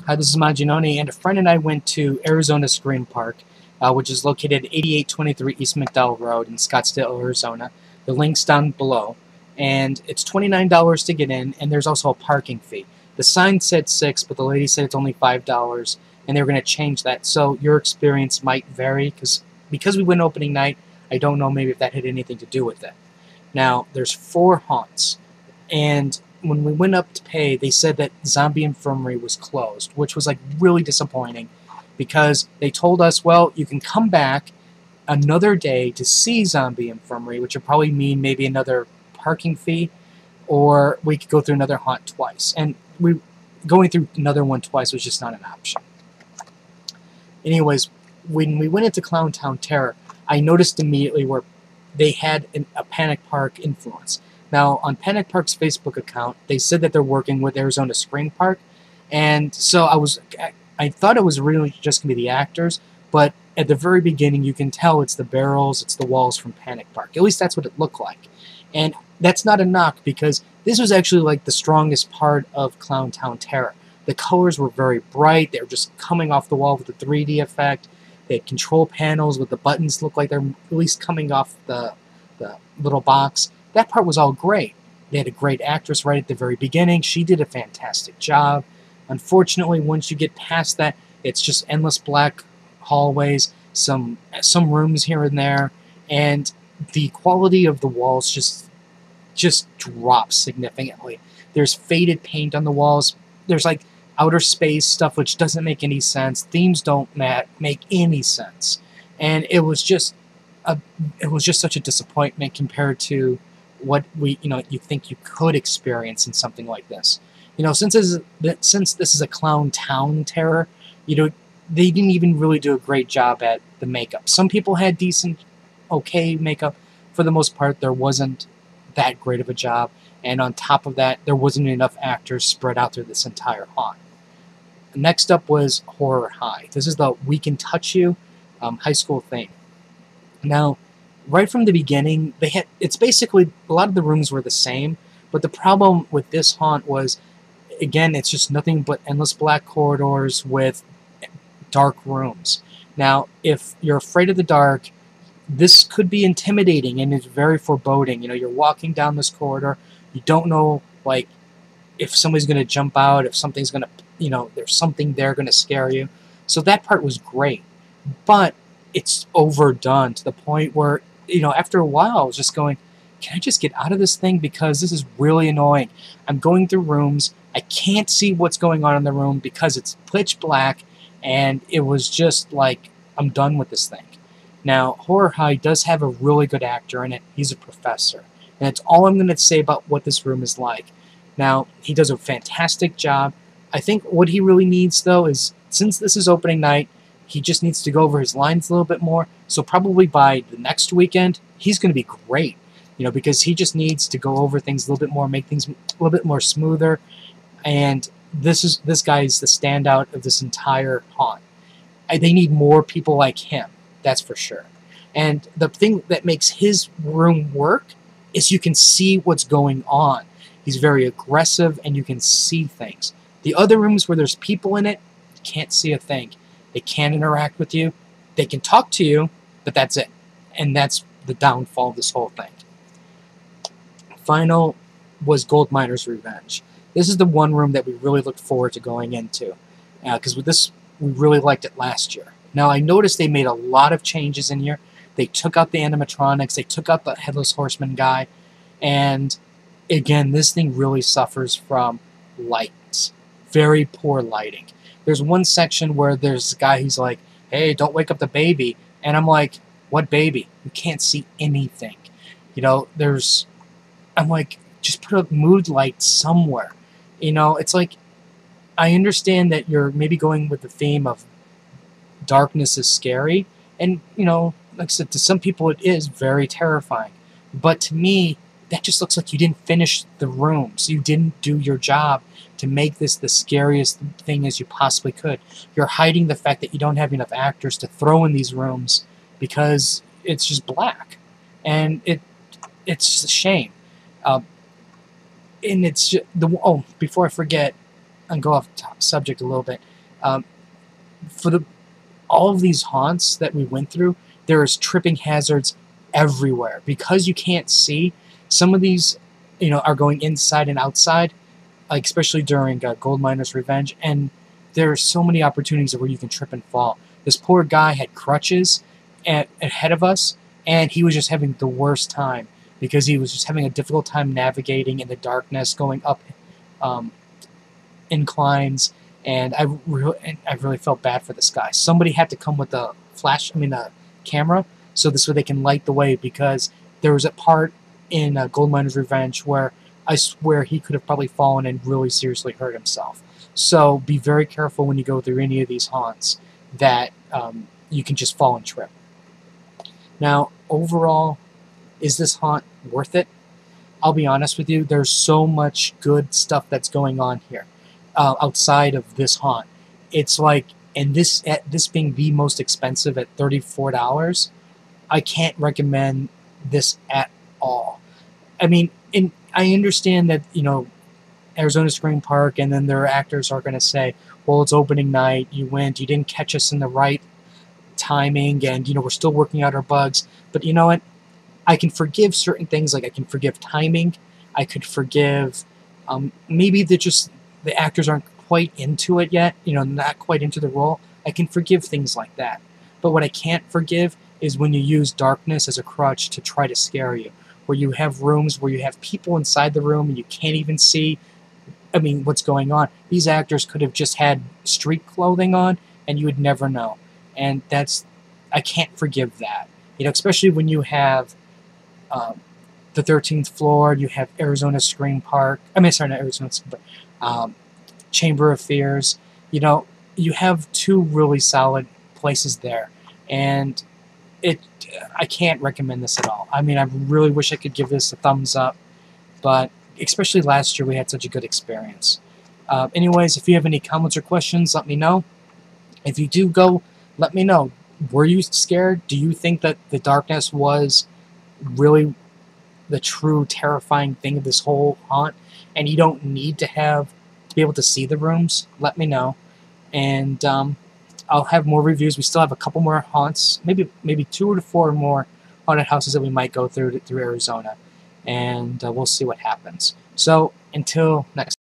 Hi, this is Manginoni, and a friend and I went to Arizona Screen Park, which is located at 8823 East McDowell Road in Scottsdale, Arizona. The link's down below, and it's $29 to get in, and there's also a parking fee. The sign said $6, but the lady said it's only $5, and they were going to change that, so your experience might vary, because we went opening night, I don't know maybe if that had anything to do with it. Now, there's 4 haunts, and when we went up to pay, they said that Zombie Infirmary was closed, which was like really disappointing because they told us, well, you can come back another day to see Zombie Infirmary, which would probably mean maybe another parking fee, or we could go through another haunt twice. And going through another one twice was just not an option. Anyways, when we went into Clowntown Terror, I noticed immediately where they had a Panic Park influence. Now, on Panic Park's Facebook account, they said that they're working with Arizona Screen Park, and so I thought it was really just going to be the actors, but at the very beginning, you can tell it's the barrels, it's the walls from Panic Park. At least that's what it looked like. And that's not a knock, because this was actually like the strongest part of Clowntown Terror. The colors were very bright, they were just coming off the wall with the 3D effect. They had control panels with the buttons look like they're at least coming off the little box. That part was all great. They had a great actress right at the very beginning. She did a fantastic job. Unfortunately, once you get past that, it's just endless black hallways, some rooms here and there, and the quality of the walls just drops significantly. There's faded paint on the walls. There's like outer space stuff which doesn't make any sense. Themes don't make any sense, and it was just such a disappointment compared to what you think you could experience in something like this. Since this is a Clowntown Terror, they didn't even really do a great job at the makeup. Some people had decent, okay makeup. For the most part, there wasn't that great of a job, and on top of that, there wasn't enough actors spread out through this entire haunt. Next up was Horror High. This is the We Can Touch You high school thing. Now, right from the beginning, it's basically, a lot of the rooms were the same, but the problem with this haunt was, again, it's just nothing but endless black corridors with dark rooms. Now, if you're afraid of the dark, this could be intimidating, and it's very foreboding. You're walking down this corridor, you don't know, like, if somebody's going to jump out, if something's going to, there's something there going to scare you. So that part was great, but it's overdone to the point where, after a while, I was just going, can I just get out of this thing, because this is really annoying. I'm going through rooms, I can't see what's going on in the room because it's pitch black, and it was just like, I'm done with this thing. Now, Horror High does have a really good actor in it. He's a professor, and that's all I'm going to say about what this room is like. Now, he does a fantastic job. I think what he really needs, though, is, since this is opening night, he just needs to go over his lines a little bit more. So probably by the next weekend, he's going to be great. Because he just needs to go over things a little bit more, make things a little bit more smoother. And this guy is the standout of this entire haunt. They need more people like him, that's for sure. And the thing that makes his room work is you can see what's going on. He's very aggressive, and you can see things. The other rooms where there's people in it, you can't see a thing. They can't interact with you. They can talk to you, but that's it. And that's the downfall of this whole thing. Final was Gold Miner's Revenge. This is the one room that we really looked forward to going into, because with this, we really liked it last year. Now, I noticed they made a lot of changes in here. They took out the animatronics, they took out the Headless Horseman guy, and again, this thing really suffers from lights. Very poor lighting. There's one section where there's a guy who's like, hey, don't wake up the baby, and I'm like, what baby? You can't see anything. I'm like, just put a mood light somewhere. It's like, I understand that you're maybe going with the theme of darkness is scary, and, like I said, to some people it is very terrifying. But to me, that just looks like you didn't finish the rooms. You didn't do your job to make this the scariest thing as you possibly could. You're hiding the fact that you don't have enough actors to throw in these rooms because it's just black. And it's a shame. And it's just, before I forget, go off subject a little bit. For all of these haunts that we went through, there is tripping hazards everywhere because you can't see. Some of these, are going inside and outside, like especially during Gold Miner's Revenge, and there are so many opportunities where you can trip and fall. This poor guy had crutches ahead of us, and he was just having the worst time because he was just having a difficult time navigating in the darkness, going up inclines, and I really felt bad for this guy. Somebody had to come with a camera, so this way they can light the way, because there was a part in Gold Miner's Revenge where I swear he could have probably fallen and really seriously hurt himself. So be very careful when you go through any of these haunts that you can just fall and trip. Now, overall, is this haunt worth it? I'll be honest with you, there's so much good stuff that's going on here outside of this haunt. It's like, and this being the most expensive at $34, I can't recommend this at all. I mean, I understand that, Arizona Screen Park, and then their actors are going to say, well, it's opening night, you went, you didn't catch us in the right timing, and, we're still working out our bugs. But you know what? I can forgive certain things, like I can forgive timing. I could forgive maybe the actors aren't quite into it yet, not quite into the role. I can forgive things like that. But what I can't forgive is when you use darkness as a crutch to try to scare you, where you have rooms where you have people inside the room and you can't even see what's going on. These actors could have just had street clothing on and you would never know. And I can't forgive that. Especially when you have the 13th floor, you have Arizona Screen Park, not Arizona, but Chamber of Fears. You have two really solid places there. And I can't recommend this at all. I really wish I could give this a thumbs up, but especially last year we had such a good experience. Anyways, if you have any comments or questions, let me know. If you do go, let me know. Were you scared? Do you think that the darkness was really the true terrifying thing of this whole haunt, and you don't need to be able to see the rooms? Let me know. And I'll have more reviews. We still have a couple more haunts, maybe 2 to 4 more haunted houses that we might go through Arizona, and we'll see what happens. So until next